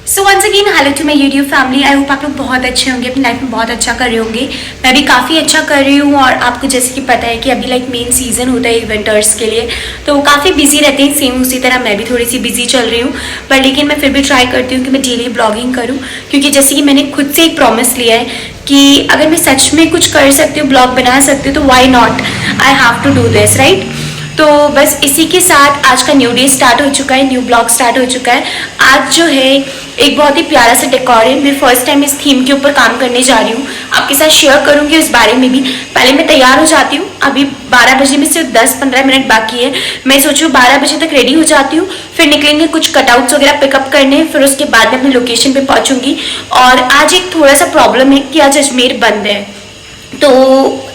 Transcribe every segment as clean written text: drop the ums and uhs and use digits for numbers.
So once again hello to my YouTube family. I hope आप लोग बहुत अच्छे होंगे, अपनी लाइफ में बहुत अच्छा कर रहे होंगे। मैं भी काफ़ी अच्छा कर रही हूँ। और आपको जैसे कि पता है कि अभी लाइक मेन सीज़न होता है विंटर्स के लिए, तो वो काफ़ी बिजी रहते हैं। सेम उसी तरह मैं भी थोड़ी सी बिजी चल रही हूँ, पर लेकिन मैं फिर भी ट्राई करती हूँ कि मैं डेली ब्लॉगिंग करूँ, क्योंकि जैसे कि मैंने खुद से एक प्रॉमिस लिया है कि अगर मैं सच में कुछ कर सकती हूँ, ब्लॉग बना सकती हूँ, तो why not, I have to do this, right. तो बस इसी के साथ आज का न्यू डे स्टार्ट हो चुका है, न्यू ब्लॉग स्टार्ट हो चुका है। आज जो है एक बहुत ही प्यारा सा डेकोर है। मैं फर्स्ट टाइम इस थीम के ऊपर काम करने जा रही हूँ, आपके साथ शेयर करूँगी उस बारे में भी। पहले मैं तैयार हो जाती हूँ, अभी 12 बजे में सिर्फ 10-15 मिनट बाकी है। मैं सोचूँ 12 बजे तक रेडी हो जाती हूँ, फिर निकलेंगे कुछ कटआउट्स वगैरह पिकअप करने, फिर उसके बाद मैं अपनी लोकेशन पर पहुँचूँगी। और आज एक थोड़ा सा प्रॉब्लम है कि आज अजमेर बंद है, तो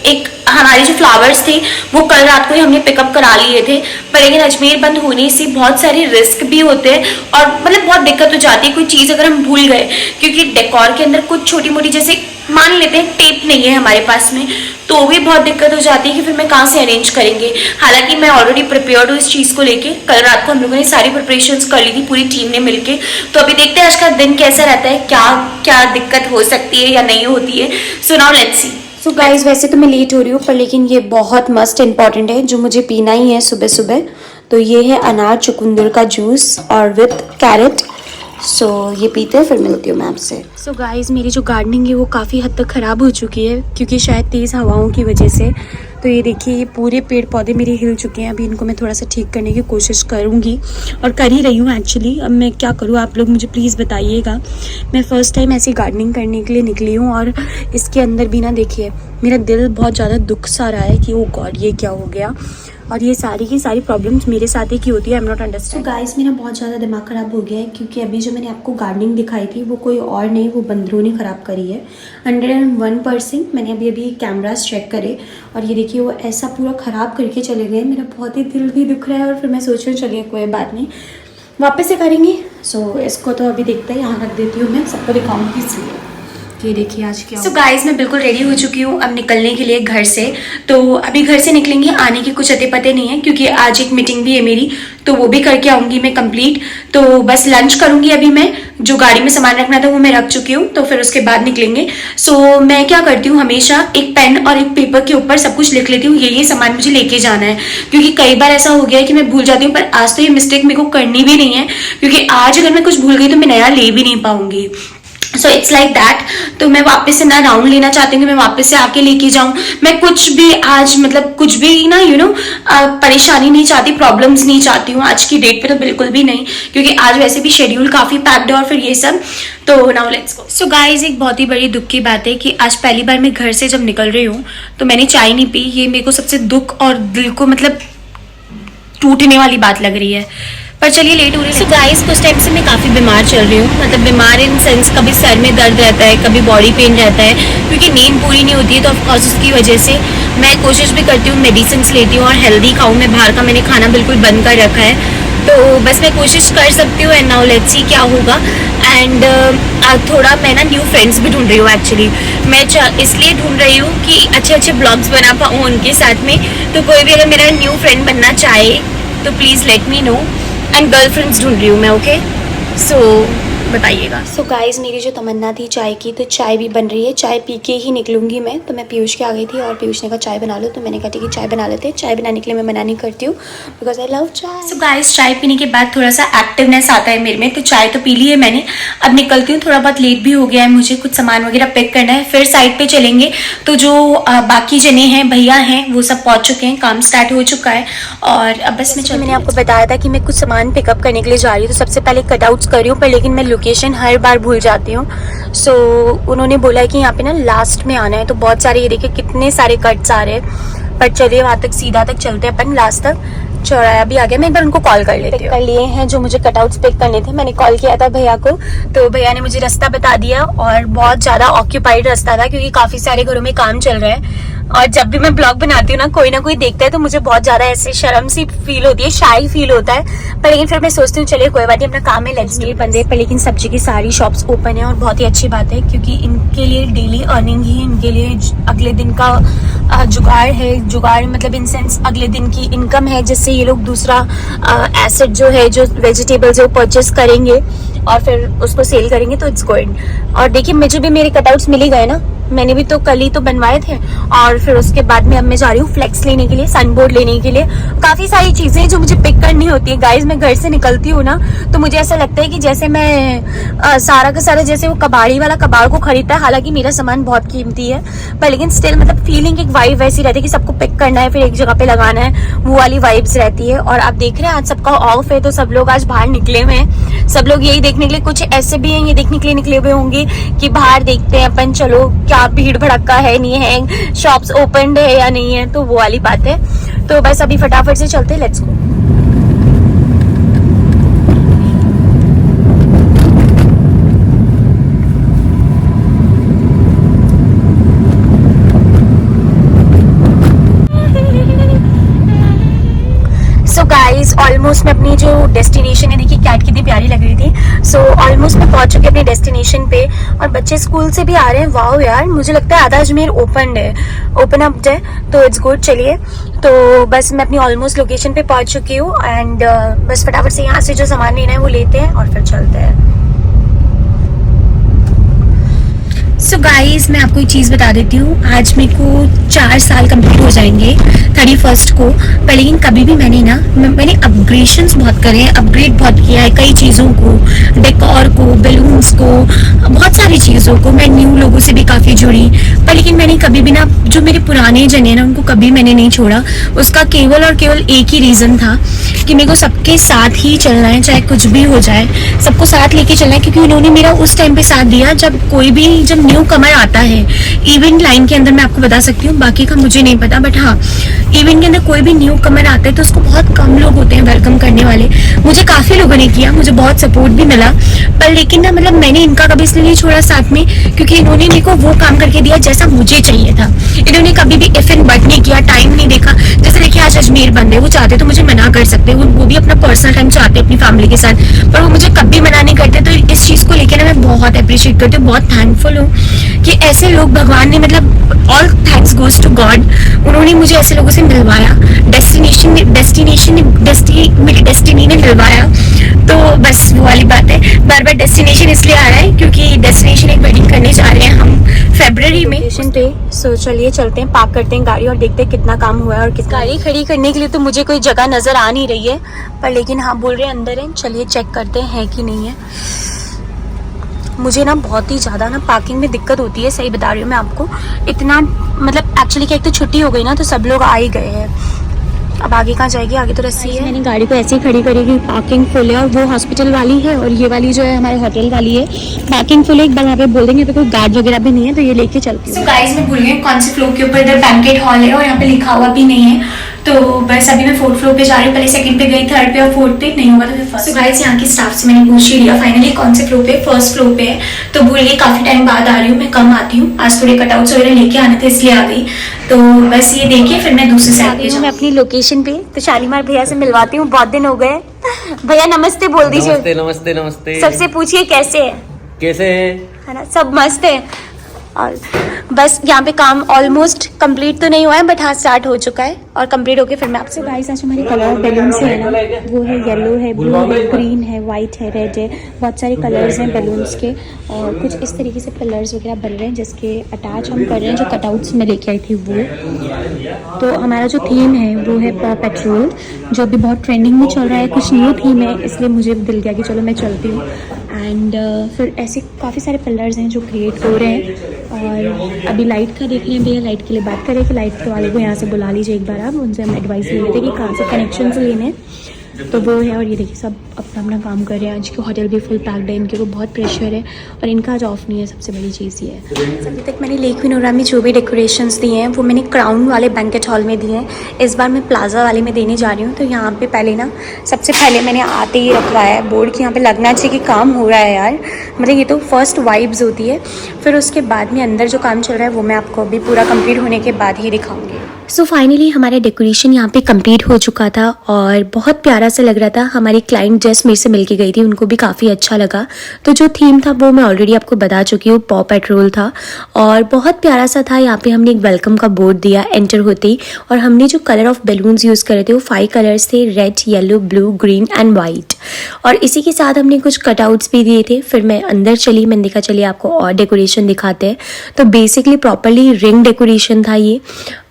एक हमारे जो फ्लावर्स थे वो कल रात को ही हमने पिकअप करा लिए थे, पर लेकिन अजमेर बंद होने से बहुत सारे रिस्क भी होते हैं और मतलब बहुत दिक्कत हो जाती है कोई चीज़ अगर हम भूल गए, क्योंकि डेकोर के अंदर कुछ छोटी मोटी जैसे मान लेते हैं टेप नहीं है हमारे पास में, तो भी बहुत दिक्कत हो जाती है कि फिर मैं कहाँ से अरेंज करेंगे। हालांकि मैं ऑलरेडी प्रिपेयर्ड हूँ इस चीज़ को लेके। कल रात को हम लोगों ने सारी प्रिपरेशंस कर ली थी पूरी टीम ने मिलके। तो अभी देखते हैं आज का दिन कैसा रहता है, क्या क्या दिक्कत हो सकती है या नहीं होती है। So now let's see. So guys वैसे तो मैं लेट हो रही हूँ, पर लेकिन ये बहुत मस्ट इम्पॉर्टेंट है जो मुझे पीना ही है सुबह सुबह। तो ये है अनार चुकंदर का जूस और विद कैरेट। सो ये पीते हैं, फिर मिलती हूँ मैं आपसे। सो गाइज मेरी जो गार्डनिंग है वो काफ़ी हद तक ख़राब हो चुकी है, क्योंकि शायद तेज़ हवाओं की वजह से। तो ये देखिए ये पूरे पेड़ पौधे मेरे हिल चुके हैं। अभी इनको मैं थोड़ा सा ठीक करने की कोशिश करूँगी और कर ही रही हूँ एक्चुअली। अब मैं क्या करूँ, आप लोग मुझे प्लीज़ बताइएगा। मैं फ़र्स्ट टाइम ऐसी गार्डनिंग करने के लिए निकली हूँ और इसके अंदर भी ना देखिए मेरा दिल बहुत ज़्यादा दुख सा रहा है कि ओ गॉड ये क्या हो गया। और ये सारी की सारी प्रॉब्लम्स मेरे साथ ही की होती है। I am not understand. तो गाइस मेरा बहुत ज़्यादा दिमाग ख़राब हो गया है, क्योंकि अभी जो मैंने आपको गार्डनिंग दिखाई थी वो कोई और नहीं, वो बंदरों ने ख़राब करी है 101%। मैंने अभी कैमरास चेक करे और ये देखिए वो ऐसा पूरा ख़राब करके चले गए। मेरा बहुत ही दिल भी दुख रहा है और फिर मैं सोच रही हूँ चलिए कोई बात नहीं, वापस से करेंगे। सो इसको तो अभी देखते हैं, यहाँ रख देती हूँ, मैं सबको दिखाऊँगी इसलिए। ये देखिए आज क्या। सो गाइस मैं बिल्कुल रेडी हो चुकी हूँ अब निकलने के लिए घर से। तो अभी घर से निकलेंगे, आने की कुछ अते पते नहीं है, क्योंकि आज एक मीटिंग भी है मेरी, तो वो भी करके आऊँगी मैं कंप्लीट। तो बस लंच करूँगी अभी मैं, जो गाड़ी में सामान रखना था वो मैं रख चुकी हूँ, तो फिर उसके बाद निकलेंगे। सो मैं क्या करती हूँ, हमेशा एक पेन और एक पेपर के ऊपर सब कुछ लिख लेती हूँ, ये सामान मुझे लेके जाना है। क्योंकि कई बार ऐसा हो गया है कि मैं भूल जाती हूँ, पर आज तो ये मिस्टेक मेरे को करनी भी नहीं है, क्योंकि आज अगर मैं कुछ भूल गई तो मैं नया ले भी नहीं पाऊंगी। So it's like that. तो मैं वापस से ना राउंड लेना चाहती हूँ कि मैं वापस से आके लेके जाऊँ। मैं कुछ भी आज मतलब कुछ भी ना परेशानी नहीं चाहती, प्रॉब्लम्स नहीं चाहती हूँ आज की डेट पे, तो बिल्कुल भी नहीं, क्योंकि आज वैसे भी शेड्यूल काफ़ी पैक्ड है और फिर ये सब। तो now let's go. So guys एक बहुत ही बड़ी दुख की बात है कि आज पहली बार मैं घर से जब निकल रही हूँ तो मैंने चाय नहीं पी। ये मेरे को सबसे दुख और दिल को मतलब टूटने वाली बात लग रही है, पर चलिए लेट हो रही है। सो गाइस कुछ टाइम से मैं काफ़ी बीमार चल रही हूँ, मतलब बीमार इन सेंस कभी सर में दर्द रहता है, कभी बॉडी पेन रहता है, क्योंकि नींद पूरी नहीं होती है। तो ऑफकोर्स उसकी वजह से मैं कोशिश भी करती हूँ, मेडिसिन लेती हूँ और हेल्दी खाऊँ। मैं बाहर का मैंने खाना बिल्कुल बंद कर रखा है, तो बस मैं कोशिश कर सकती हूँ। एंड नाउ लेट्स सी क्या होगा। एंड थोड़ा मैं ना न्यू फ्रेंड्स भी ढूंढ रही हूँ एक्चुअली। मैं इसलिए ढूंढ रही हूँ कि अच्छे अच्छे ब्लॉग्स बना पाऊँ उनके साथ में। तो कोई भी अगर मेरा न्यू फ्रेंड बनना चाहे तो please let me know. And girlfriends ढूंढ रही हूँ मैं, ओके। सो बताइएगा। सो गाइस मेरी जो तमन्ना थी चाय की, तो चाय भी बन रही है। चाय पी के ही निकलूंगी मैं। तो मैं पीयूष के आ गई थी और पीयूष ने कहा चाय बना लो, तो मैंने कहा ठीक है चाय बना लेते हैं। चाय बनाने के लिए मैं मना नहीं करती हूँ, बिकॉज आई लव चाय। सो गाइस चाय पीने के बाद थोड़ा सा एक्टिवनेस आता है मेरे में, तो चाय तो पी ली है मैंने। अब निकलती हूँ, थोड़ा बहुत लेट भी हो गया है, मुझे कुछ सामान वगैरह पिक करना है, फिर साइड पर चलेंगे। तो जो बाकी जने हैं भैया हैं वो सब पहुँच चुके हैं, काम स्टार्ट हो चुका है। और अब बस मैंने आपको बताया था कि मैं कुछ सामान पिकअप करने के लिए जा रही हूँ, तो सबसे पहले कटआउट्स कर रही हूँ, पर लेकिन मैं लोकेशन हर बार भूल जाती हूँ। सो उन्होंने बोला है कि यहाँ पे ना लास्ट में आना है, तो बहुत सारे ये देखिए कितने सारे कट्स आ रहे हैं, पर चलिए वहाँ तक सीधा तक चलते हैं अपन, लास्ट तक। चौराया भी आ गया, मैं एक बार उनको कॉल कर लेती हूँ। कर लिए हैं जो मुझे कटआउट्स पिक करने थे, मैंने कॉल किया था भैया को, तो भैया ने मुझे रास्ता बता दिया और बहुत ज़्यादा ऑक्यूपाइड रास्ता था, क्योंकि काफ़ी सारे घरों में काम चल रहा है। और जब भी मैं ब्लॉग बनाती हूँ ना कोई देखता है तो मुझे बहुत ज्यादा ऐसे शर्म सी फील होती है, शाई फील होता है। पर लेकिन फिर मैं सोचती हूँ चलिए कोई बात नहीं, अपना काम है, लेट्स डू। बंद है पर लेकिन सब्जी की सारी शॉप्स ओपन है और बहुत ही अच्छी बात है क्योंकि इनके लिए डेली अर्निंग ही इनके लिए अगले दिन का जुगाड़ है। जुगाड़ मतलब इन सेंस अगले दिन की इनकम है, जिससे ये लोग दूसरा एसेट जो है, जो वेजिटेबल्स है वो परचेस करेंगे और फिर उसको सेल करेंगे। तो इट्स गुड। और देखिए मुझे भी मेरे कटआउट्स मिल ही गए ना, मैंने भी तो कल ही तो बनवाए थे। और फिर उसके बाद में अब मैं जा रही हूँ फ्लेक्स लेने के लिए, सनबोर्ड लेने के लिए। काफी सारी चीजें जो मुझे पिक करनी होती है गाइज। मैं घर से निकलती हूँ ना तो मुझे ऐसा लगता है कि जैसे मैं सारा का सारा जैसे वो कबाड़ी वाला कबाड़ को खरीदता है। हालांकि मेरा सामान बहुत कीमती है पर लेकिन स्टिल मतलब फीलिंग एक वाइब वैसी रहती है कि सबको पिक करना है फिर एक जगह पे लगाना है, वो वाली वाइब्स रहती है। और आप देख रहे हैं आज सबका ऑफ है तो सब लोग आज बाहर निकले हुए हैं। सब लोग यही देखने के लिए, कुछ ऐसे भी हैं ये देखने के लिए निकले हुए होंगे कि बाहर देखते हैं अपन, चलो क्या भीड़ भड़का है नहीं है, शॉप्स ओपन है या नहीं है, तो वो वाली बात है। तो बस अभी फटाफट से चलते, लेट्स गो। ऑलमोस्ट मैं अपनी जो डेस्टिनेशन है, देखिए कैट कितनी प्यारी लग रही थी। सो ऑलमोस्ट मैं पहुंच चुकी अपनी डेस्टिनेशन पे और बच्चे स्कूल से भी आ रहे हैं। वाओ यार, मुझे लगता है आधा अजमेर ओपन अप है तो इट्स गुड। चलिए तो बस मैं अपनी ऑलमोस्ट लोकेशन पे पहुंच चुकी हूँ एंड बस फटाफट से यहाँ से जो सामान लेना है वो लेते हैं और फिर चलते हैं। सो गाइज मैं आपको एक चीज़ बता देती हूँ, आज मेरे को 4 साल कंप्लीट हो जाएंगे 31 को। पर लेकिन कभी भी मैंने अपग्रेडेशंस बहुत करे हैं, अपग्रेड बहुत किया है कई चीज़ों को, डेकोर को, बैलून्स को, बहुत सारी चीज़ों को। मैं न्यू लोगों से भी काफ़ी जुड़ी पर लेकिन मैंने कभी भी ना जो मेरे पुराने जने ना उनको कभी मैंने नहीं छोड़ा। उसका केवल और केवल एक ही रीज़न था कि मेरे को सबके साथ ही चलना है, चाहे कुछ भी हो जाए सबको साथ लेके चलना है। क्योंकि उन्होंने मेरा उस टाइम पे साथ दिया जब न्यू कमर आता है इवेंट लाइन के अंदर। मैं आपको बता सकती हूँ, बाकी का मुझे नहीं पता, बट हाँ इवेंट के अंदर कोई भी न्यू कमर आता है तो उसको बहुत कम लोग होते हैं वेलकम करने वाले। मुझे काफी लोगों ने किया, मुझे बहुत सपोर्ट भी मिला। पर लेकिन ना मतलब मैंने इनका कभी इसलिए नहीं छोड़ा साथ में क्योंकि इन्होंने मेरे को वो काम करके दिया जैसा मुझे चाहिए था। इन्होंने कभी भी इफ एंड बट नहीं किया, टाइम नहीं देखा। जैसे देखिए आज अजमेर बंद है, वो चाहते तो मुझे मना कर सकते, वो भी अपना पर्सनल टाइम चाहते अपनी फैमिली के साथ, पर वो मुझे कभी मना नहीं करते। तो इस चीज को लेकर ना मैं बहुत अप्रिशिएट करती हूँ, बहुत थैंकफुल हूँ कि ऐसे लोग भगवान ने मतलब all thanks goes to God, उन्होंने मुझे ऐसे लोगों से मिलवाया, मेरी डेस्टिनी ने मिलवाया। तो बस वो वाली बात है। बार बार डेस्टिनेशन इसलिए आ रहा है क्योंकि डेस्टिनेशन एक वेडिंग करने जा रहे हैं हम फरवरी में पे। सो चलिए चलते हैं, पार्क करते हैं गाड़ी और देखते हैं कितना काम हुआ है। और किस गाड़ी खड़ी करने के लिए तो मुझे कोई जगह नजर आ नहीं रही है, पर लेकिन हाँ बोल रहे हैं अंदर है। चलिए चेक करते हैं कि नहीं है। मुझे ना बहुत ही ज़्यादा ना पार्किंग में दिक्कत होती है, सही बता रही हूँ मैं आपको। इतना मतलब एक्चुअली क्या, एक तो छुट्टी हो गई ना तो सब लोग आ ही गए हैं। अब आगे कहाँ जाएगी, आगे तो रस्सी है। मैंने गाड़ी को ऐसे ही खड़ी करेगी, पार्किंग फुल है और वो हॉस्पिटल वाली है और ये वाली जो है हमारे होटल वाली है। पार्किंग फुल है, एक बार वहाँ पे बोल देंगे तो कोई गार्ड वगैरह भी नहीं है तो ये लेके चलती हूँ। गाइस मैं भूल गई कौन से फ्लोर के ऊपर, इधर बैंकेट हॉल है और यहाँ पे लिखा हुआ भी नहीं है। तो बस अभी मैं 4th फ्लोर पे जा रही हूँ, पहले 2nd पे गई, 3rd पे और 4th पे नहीं हुआ तो फिर 1st। गाइस यहाँ की स्टाफ से मैंने पूछ ही लिया फाइनली कौन से फ्लोर पे, 1st फ्लोर पे है। तो बोल रही काफी टाइम बाद आ रही हूँ, मैं कम आती हूँ, आज थोड़े कटआउट्स वगैरह लेके आने थे इसलिए आ गई। तो बस ये देखिए फिर मैं दूसरी साइड पे मैं अपनी लोकेशन पे। तो शालीमार भैया से मिलवाती हूँ, बहुत दिन हो गए। भैया नमस्ते बोल दीजिए। नमस्ते नमस्ते नमस्ते। सबसे पूछिए कैसे है, कैसे है ना, सब मस्त है। और बस यहाँ पे काम ऑलमोस्ट कंप्लीट तो नहीं हुआ है बट हाँ स्टार्ट हो चुका है और कंप्लीट होके फिर मैं आपसे। गाइस आज हमारे कलर बैलून्स है ना, वो है येलो है, ब्लू है, ग्रीन है, वाइट है, रेड है, बहुत सारे कलर्स हैं बैलून्स के। और कुछ इस तरीके से पिलर्स वगैरह बन रहे हैं जिसके अटैच हम कर रहे हैं जो कटआउट्स में लेके आई थी वो। तो हमारा जो थीम है वो है पॉ पेट्रोल, जो अभी बहुत ट्रेंडिंग में चल रहा है। कुछ न्यू थीम है इसलिए मुझे दिल गया कि चलो मैं चलती हूँ। एंड फिर ऐसे काफ़ी सारे पिलर्स हैं जो क्रिएट हो रहे हैं। और अभी लाइट का देख रहे हैं भैया, लाइट के लिए बात करें कि लाइट वाले को यहाँ से बुला लीजिए एक बार, आप उनसे हम एडवाइस ले लेते हैं कि कहाँ से कनेक्शन से लेने हैं। तो वो है। और ये देखिए सब अपना अपना काम कर रहे हैं। आज के होटल भी फुल पैक्ड है, इनके ऊपर बहुत प्रेशर है और इनका आज ऑफ नहीं है। सबसे बड़ी चीज़ ये है। अभी तक मैंने लेक विनोरा में जो भी डेकोरेशंस दिए हैं वो मैंने क्राउन वाले बैंकेट हॉल में दिए हैं। इस बार मैं प्लाजा वाले में देने जा रही हूँ। तो यहाँ पे पहले ना सबसे पहले मैंने आते ही रखवाया है बोर्ड कि यहाँ पे लगना चाहिए कि काम हो रहा है यार, मतलब ये तो फर्स्ट वाइब्स होती है। फिर उसके बाद में अंदर जो काम चल रहा है वो मैं आपको अभी पूरा कंप्लीट होने के बाद ही दिखाऊंगी। सो फाइनली हमारा डेकोरेशन यहाँ पे कंप्लीट हो चुका था और बहुत प्यारा सा लग रहा था। हमारी क्लाइंट जस्ट मेरे से मिलके गई थी, उनको भी काफ़ी अच्छा लगा। तो जो थीम था वो मैं ऑलरेडी आपको बता चुकी हूँ, पॉ पेट्रोल था और बहुत प्यारा सा था। यहाँ पे हमने एक वेलकम का बोर्ड दिया एंटर होते ही और हमने जो कलर ऑफ बैलून्स यूज़ करे थे वो 5 कलर्स थे, red, yellow, blue, green and white. और इसी के साथ हमने कुछ कटआउट्स भी दिए थे। फिर मैं अंदर चली, मैंने देखा चलिए आपको और डेकोरेशन दिखाते हैं। तो बेसिकली प्रॉपरली रिंग डेकोरेशन था ये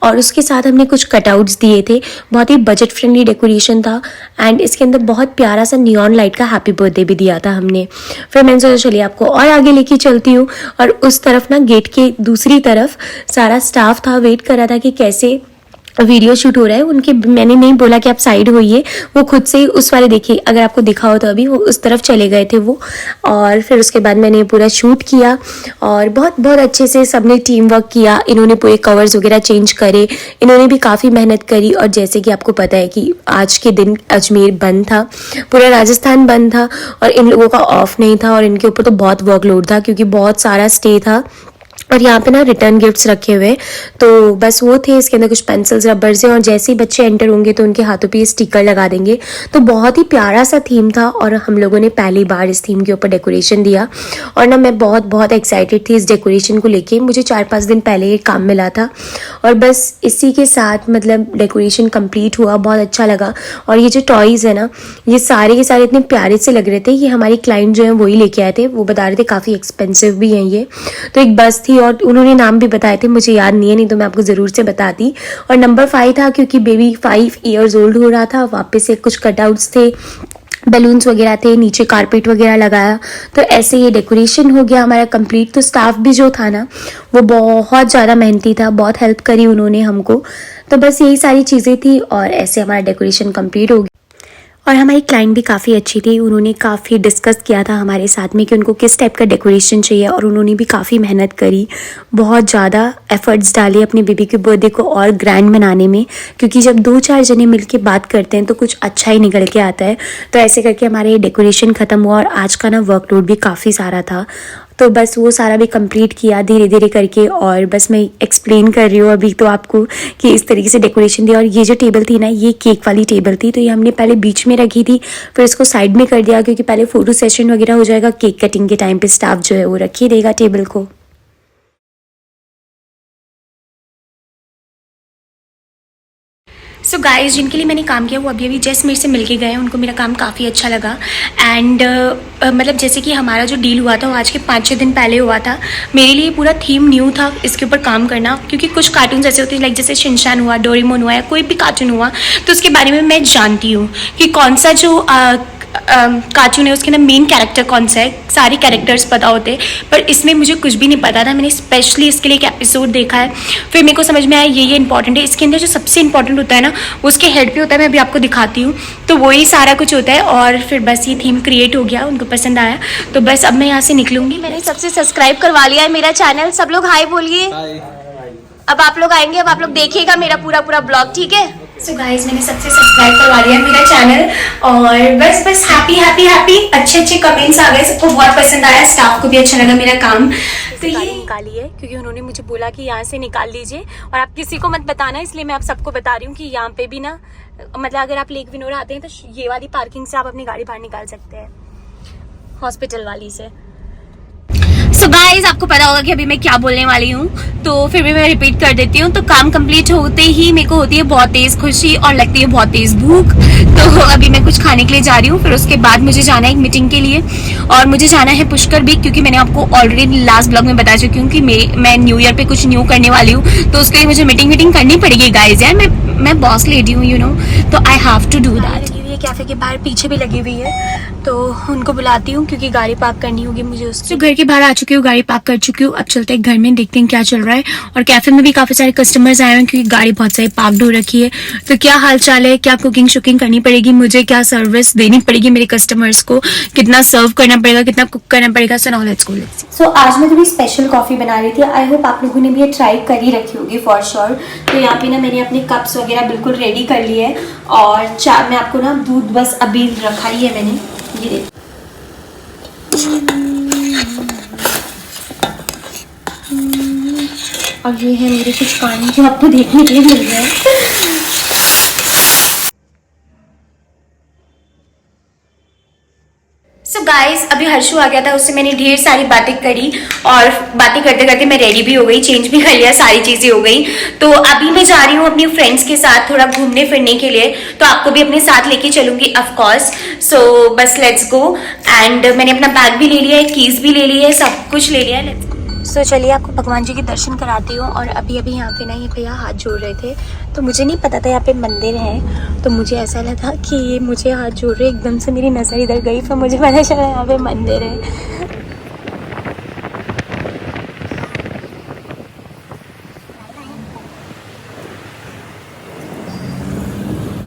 और उसके साथ हमने कुछ कटआउट्स दिए थे। बहुत ही बजट फ्रेंडली डेकोरेशन था एंड इसके अंदर बहुत प्यारा सा नियॉन लाइट का हैप्पी बर्थडे भी दिया था हमने। फिर मैंने सोचा चलिए आपको और आगे लेके चलती हूँ। और उस तरफ ना गेट के दूसरी तरफ सारा स्टाफ था, वेट कर रहा था कि कैसे वीडियो शूट हो रहा है उनके। मैंने नहीं बोला कि आप साइड होइए, वो खुद से ही उस वाले देखिए, अगर आपको दिखा हो तो अभी वो उस तरफ चले गए थे वो। और फिर उसके बाद मैंने पूरा शूट किया और बहुत बहुत अच्छे से सबने टीम वर्क किया। इन्होंने पूरे कवर्स वगैरह चेंज करे, इन्होंने भी काफ़ी मेहनत करी। और जैसे कि आपको पता है कि आज के दिन अजमेर बंद था, पूरा राजस्थान बंद था और इन लोगों का ऑफ नहीं था और इनके ऊपर तो बहुत वर्कलोड था क्योंकि बहुत सारा स्टे था। और यहाँ पे ना रिटर्न गिफ्ट्स रखे हुए, तो बस वो थे। इसके अंदर कुछ पेंसिल्स, रबर्स हैं और जैसे ही बच्चे एंटर होंगे तो उनके हाथों पे स्टिकर लगा देंगे। तो बहुत ही प्यारा सा थीम था और हम लोगों ने पहली बार इस थीम के ऊपर डेकोरेशन दिया। और ना मैं बहुत बहुत एक्साइटेड थी इस डेकोरेशन को लेके। मुझे 4-5 दिन पहले ये काम मिला था और बस इसी के साथ मतलब डेकोरेशन कंप्लीट हुआ। बहुत अच्छा लगा। और ये जो टॉयज़ है ना, ये सारे के सारे इतने प्यारे से लग रहे थे। ये हमारी क्लाइंट जो है वही लेके आए थे, वो बता रहे थे काफ़ी एक्सपेंसिव भी हैं ये। तो एक बस थी और उन्होंने नाम भी बताए थे, मुझे याद नहीं है, नहीं तो मैं आपको ज़रूर से बताती। और नंबर 5 था क्योंकि बेबी 5 ईयर्स ओल्ड हो रहा था। वापस से कुछ कटआउट्स थे, बैलून्स वगैरह थे, नीचे कारपेट वगैरह लगाया। तो ऐसे ये डेकोरेशन हो गया हमारा कंप्लीट। तो स्टाफ भी जो था ना वो बहुत ज़्यादा मेहनती था, बहुत हेल्प करी उन्होंने हमको। तो बस यही सारी चीज़ें थी और ऐसे हमारा डेकोरेशन कंप्लीट हो गया। और हमारी क्लाइंट भी काफ़ी अच्छी थी, उन्होंने काफ़ी डिस्कस किया था हमारे साथ में कि उनको किस टाइप का डेकोरेशन चाहिए और उन्होंने भी काफ़ी मेहनत करी, बहुत ज़्यादा एफर्ट्स डाले अपने बेबी के बर्थडे को और ग्रैंड बनाने में। क्योंकि जब 2-4 जने मिलके बात करते हैं तो कुछ अच्छा ही निकल के आता है। तो ऐसे करके हमारे ये डेकोरेशन ख़त्म हुआ और आज का ना वर्कलोड भी काफ़ी सारा था। तो बस वो सारा भी कंप्लीट किया धीरे धीरे करके। और बस मैं एक्सप्लेन कर रही हूँ अभी तो आपको कि इस तरीके से डेकोरेशन दिया। और ये जो टेबल थी ना, ये केक वाली टेबल थी, तो ये हमने पहले बीच में रखी थी, फिर इसको साइड में कर दिया क्योंकि पहले फ़ोटो सेशन वगैरह हो जाएगा। केक कटिंग के टाइम पे स्टाफ जो है वो रख ही देगा टेबल को। सो गाइस, जिनके लिए मैंने काम किया वो अभी अभी जस्ट मेरे से मिलके गए हैं, उनको मेरा काम काफ़ी अच्छा लगा। एंड मतलब जैसे कि हमारा जो डील हुआ था वो आज के 5-6 दिन पहले हुआ था। मेरे लिए पूरा थीम न्यू था इसके ऊपर काम करना, क्योंकि कुछ कार्टून्स ऐसे होते हैं लाइक जैसे शिनचैन हुआ, डोरेमोन हुआ या कोई भी कार्टून हुआ, तो उसके बारे में मैं जानती हूँ कि कौन सा जो कार्टून है उसके अंदर मेन कैरेक्टर कौन सा है। सारे कैरेक्टर्स पता होते हैं, पर इसमें मुझे कुछ भी नहीं पता था। मैंने स्पेशली इसके लिए एक एपिसोड देखा है, फिर मेरे को समझ में आया ये इंपॉर्टेंट है। इसके अंदर जो सबसे इंपॉर्टेंट होता है ना वो उसके हेड पे होता है, मैं अभी आपको दिखाती हूँ। तो वही सारा कुछ होता है और फिर बस ये थीम क्रिएट हो गया, उनको पसंद आया। तो बस अब मैं यहाँ से निकलूँगी। मैंने सबसे सब्सक्राइब करवा लिया है मेरा चैनल। सब लोग हाय बोलिए। अब आप लोग आएंगे, अब आप लोग देखिएगा मेरा पूरा ब्लॉग, ठीक है। सो गाइस, मैंने सबसे सब्सक्राइब करवा लिया मेरा चैनल और बस हैप्पी। अच्छे कमेंट्स आ गए, सबको बहुत पसंद आया, स्टाफ को भी अच्छा लगा मेरा काम। तो ये निकाली है क्योंकि उन्होंने मुझे बोला कि यहाँ से निकाल लीजिए और आप किसी को मत बताना, इसलिए मैं आप सबको बता रही हूँ कि यहाँ पे भी ना, मतलब अगर आप लेक विनोरा आते हैं तो ये वाली पार्किंग से आप अपनी गाड़ी बाहर निकाल सकते हैं, हॉस्पिटल वाली से। सो गाइज, आपको पता होगा कि अभी मैं क्या बोलने वाली हूँ, तो फिर भी मैं रिपीट कर देती हूँ। तो काम कंप्लीट होते ही मेरे को होती है बहुत तेज खुशी और लगती है बहुत तेज भूख। तो अभी मैं कुछ खाने के लिए जा रही हूँ, फिर उसके बाद मुझे जाना है एक मीटिंग के लिए और मुझे जाना है पुष्कर भी, क्योंकि मैंने आपको ऑलरेडी लास्ट ब्लॉग में बता चुकी हूँ कि मैं न्यू ईयर पे कुछ न्यू करने वाली हूँ, तो उसके लिए मुझे मीटिंग करनी पड़ेगी गाइज। यार मैं बॉस लेडी हूँ, यू नो, तो I have to do that. Cafe के बाहर पीछे भी लगी हुई है, तो उनको बुलाती हूँ क्योंकि गाड़ी पार्क करनी होगी मुझे उसकी। तो घर के बाहर आ चुकी हूँ, गाड़ी पार्क कर चुकी हूँ। अब चलते हैं घर में, देखते हैं क्या चल रहा है। और कैफे में भी काफी सारे कस्टमर्स आए हैं क्योंकि गाड़ी बहुत सारी पार्क हो रखी है। तो क्या हाल चाल है, क्या कुकिंग शुकिंग करनी पड़ेगी मुझे, क्या सर्विस देनी पड़ेगी मेरे कस्टमर्स को, कितना सर्व करना पड़ेगा, कितना कुक करना पड़ेगा। So now let's go. सो आज मैं थोड़ी स्पेशल कॉफी बना रही थी। आई होप आप लोगों ने भी ये ट्राई कर ही रखी होगी फॉर श्योर। तो यहाँ पे ना मैंने अपने कप्स वगैरह बिल्कुल रेडी कर लिए है और चाय में आपको ना दूध बस अभी रखा ही है मैंने, ये देखो। और ये है मेरे कुछ काम जो आपको देखने के लिए मिल रहे हैं। सो गाइस, अभी हर्षु आ गया था, उससे मैंने ढेर सारी बातें करी और बातें करते करते मैं रेडी भी हो गई, चेंज भी कर लिया, सारी चीजें हो गई। तो अभी मैं जा रही हूँ अपनी फ्रेंड्स के साथ थोड़ा घूमने फिरने के लिए, तो आपको भी अपने साथ लेके चलूंगी ऑफ कोर्स। सो बस लेट्स गो। एंड मैंने अपना बैग भी ले लिया है, कीज भी ले ली है, सब कुछ ले लिया है। Let's go. सो चलिए आपको भगवान जी के दर्शन कराती हूँ। और अभी अभी यहाँ पे ना ये भैया हाथ जोड़ रहे थे, तो मुझे नहीं पता था यहाँ पे मंदिर है, तो मुझे ऐसा लगा कि ये मुझे हाथ जोड़ रहे, एकदम से मेरी नज़र इधर गई, फिर मुझे पता चला यहाँ पे मंदिर है।